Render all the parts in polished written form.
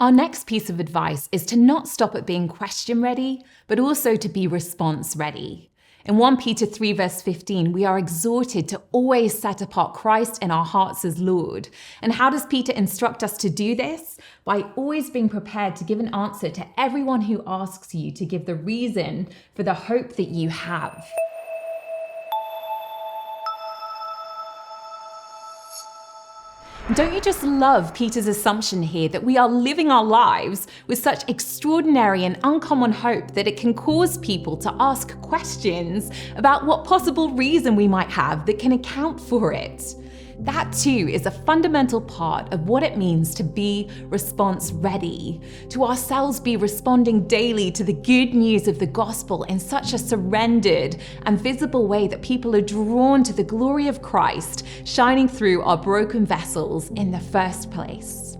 Our next piece of advice is to not stop at being question ready, but also to be response ready. In 1 Peter 3 verse 15, we are exhorted to always set apart Christ in our hearts as Lord. And how does Peter instruct us to do this? By always being prepared to give an answer to everyone who asks you to give the reason for the hope that you have. Don't you just love Peter's assumption here that we are living our lives with such extraordinary and uncommon hope that it can cause people to ask questions about what possible reason we might have that can account for it? That too is a fundamental part of what it means to be response ready, to ourselves be responding daily to the good news of the gospel in such a surrendered and visible way that people are drawn to the glory of Christ shining through our broken vessels in the first place.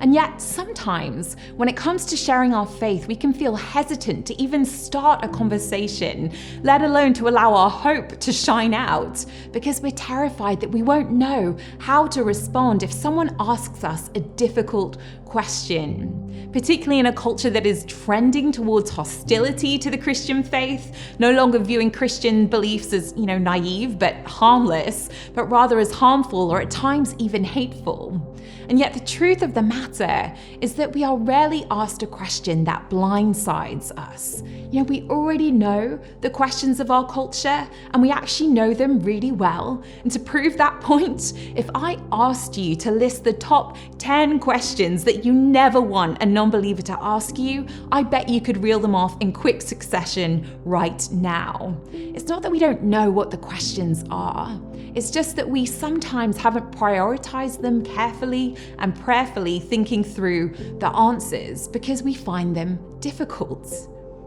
And yet, sometimes, when it comes to sharing our faith, we can feel hesitant to even start a conversation, let alone to allow our hope to shine out, because we're terrified that we won't know how to respond if someone asks us a difficult question, particularly in a culture that is trending towards hostility to the Christian faith, no longer viewing Christian beliefs as, naive but harmless, but rather as harmful or at times even hateful. And yet the truth of the matter is that we are rarely asked a question that blindsides us. We already know the questions of our culture, and we actually know them really well. And to prove that point, if I asked you to list the top 10 questions that you never want a non-believer to ask you, I bet you could reel them off in quick succession right now. It's not that we don't know what the questions are. It's just that we sometimes haven't prioritized them carefully and prayerfully, thinking through the answers because we find them difficult.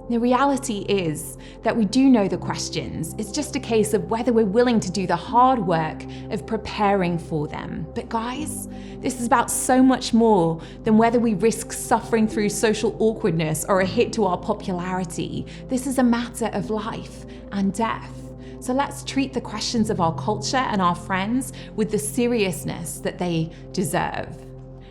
The reality is that we do know the questions. It's just a case of whether we're willing to do the hard work of preparing for them. But guys, this is about so much more than whether we risk suffering through social awkwardness or a hit to our popularity. This is a matter of life and death. So let's treat the questions of our culture and our friends with the seriousness that they deserve.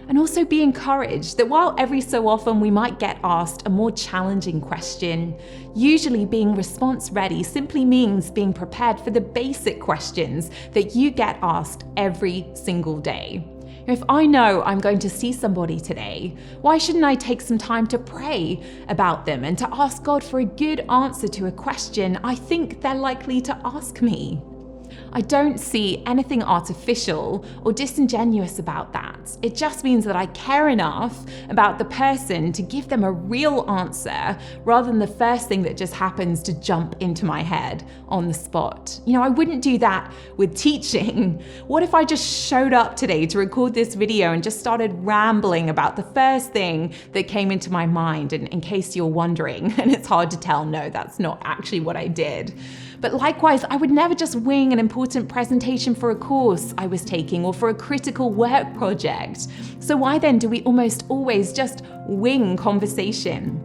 And also be encouraged that while every so often we might get asked a more challenging question, usually being response ready simply means being prepared for the basic questions that you get asked every single day. If I know I'm going to see somebody today, why shouldn't I take some time to pray about them and to ask God for a good answer to a question I think they're likely to ask me? I don't see anything artificial or disingenuous about that. It just means that I care enough about the person to give them a real answer rather than the first thing that just happens to jump into my head on the spot. I wouldn't do that with teaching. What if I just showed up today to record this video and just started rambling about the first thing that came into my mind? And in case you're wondering, and it's hard to tell, no, that's not actually what I did. But likewise, I would never just wing an important presentation for a course I was taking or for a critical work project. So why then do we almost always just wing conversation?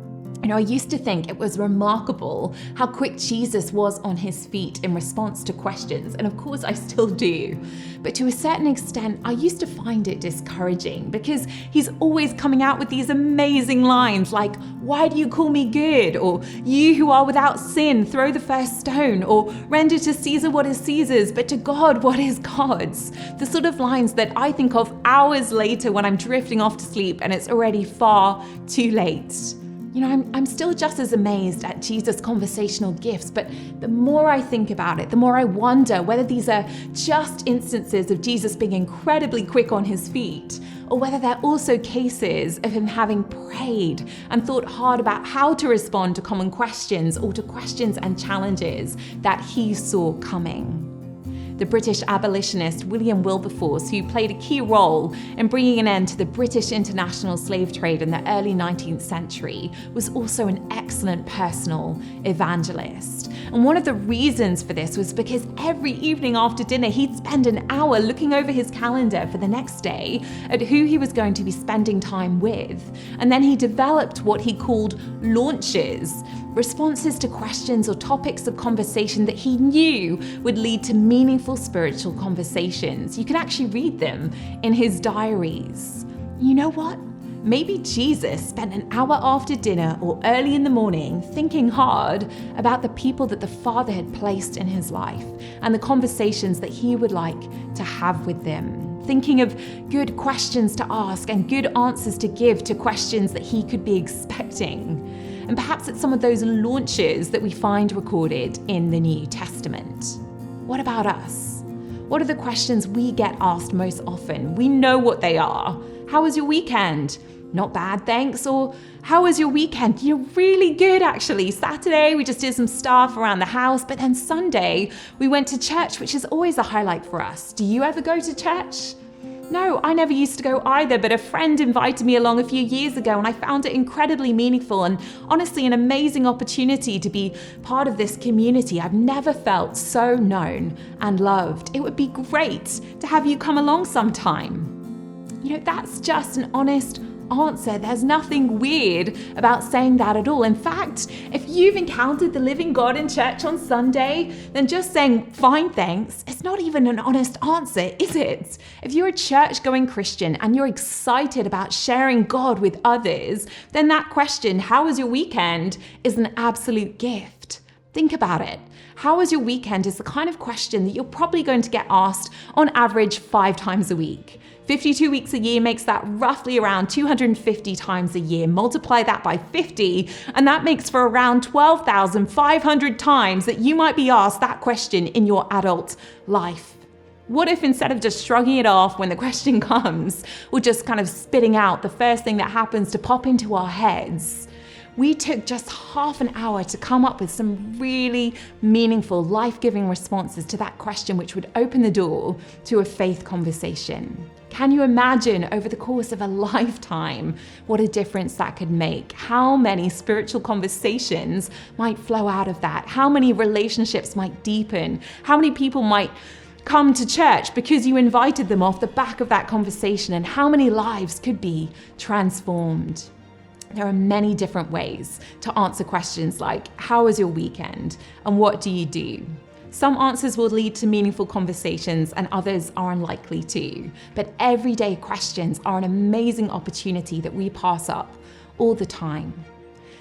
I used to think it was remarkable how quick Jesus was on his feet in response to questions, and of course I still do. But to a certain extent, I used to find it discouraging because he's always coming out with these amazing lines like, "Why do you call me good?" Or "You who are without sin, throw the first stone," or "Render to Caesar what is Caesar's, but to God what is God's." The sort of lines that I think of hours later when I'm drifting off to sleep and it's already far too late. I'm still just as amazed at Jesus' conversational gifts, but the more I think about it, the more I wonder whether these are just instances of Jesus being incredibly quick on his feet, or whether they're also cases of him having prayed and thought hard about how to respond to common questions or to questions and challenges that he saw coming. The British abolitionist William Wilberforce, who played a key role in bringing an end to the British international slave trade in the early 19th century, was also an excellent personal evangelist. And one of the reasons for this was because every evening after dinner, he'd spend an hour looking over his calendar for the next day at who he was going to be spending time with. And then he developed what he called launches, responses to questions or topics of conversation that he knew would lead to meaningful spiritual conversations. You can actually read them in his diaries. You know what? Maybe Jesus spent an hour after dinner or early in the morning thinking hard about the people that the Father had placed in his life and the conversations that he would like to have with them, thinking of good questions to ask and good answers to give to questions that he could be expecting. And perhaps it's some of those launches that we find recorded in the New Testament. What about us? What are the questions we get asked most often? We know what they are. How was your weekend? Not bad, thanks. Or how was your weekend? You're really good, actually. Saturday, we just did some stuff around the house, but then Sunday, we went to church, which is always a highlight for us. Do you ever go to church? No, I never used to go either, but a friend invited me along a few years ago and I found it incredibly meaningful and honestly an amazing opportunity to be part of this community. I've never felt so known and loved. It would be great to have you come along sometime. That's just an honest answer. There's nothing weird about saying that at all. In fact, if you've encountered the living God in church on Sunday, then just saying, fine, thanks, it's not even an honest answer, is it? If you're a church-going Christian and you're excited about sharing God with others, then that question, how was your weekend, is an absolute gift. Think about it. How was your weekend is the kind of question that you're probably going to get asked on average 5 times a week. 52 weeks a year makes that roughly around 250 times a year. Multiply that by 50, and that makes for around 12,500 times that you might be asked that question in your adult life. What if instead of just shrugging it off when the question comes, or just kind of spitting out the first thing that happens to pop into our heads, we took just half an hour to come up with some really meaningful, life-giving responses to that question, which would open the door to a faith conversation? Can you imagine over the course of a lifetime what a difference that could make? How many spiritual conversations might flow out of that? How many relationships might deepen? How many people might come to church because you invited them off the back of that conversation? And how many lives could be transformed? There are many different ways to answer questions like, how was your weekend? And what do you do? Some answers will lead to meaningful conversations and others are unlikely to. But everyday questions are an amazing opportunity that we pass up all the time.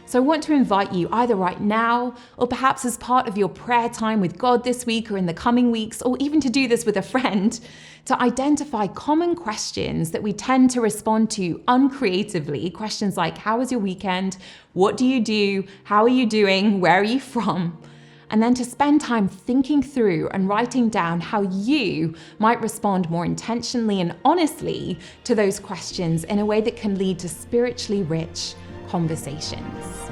So I want to invite you either right now or perhaps as part of your prayer time with God this week or in the coming weeks, or even to do this with a friend, to identify common questions that we tend to respond to uncreatively. Questions like, how was your weekend? What do you do? How are you doing? Where are you from? And then to spend time thinking through and writing down how you might respond more intentionally and honestly to those questions in a way that can lead to spiritually rich conversations.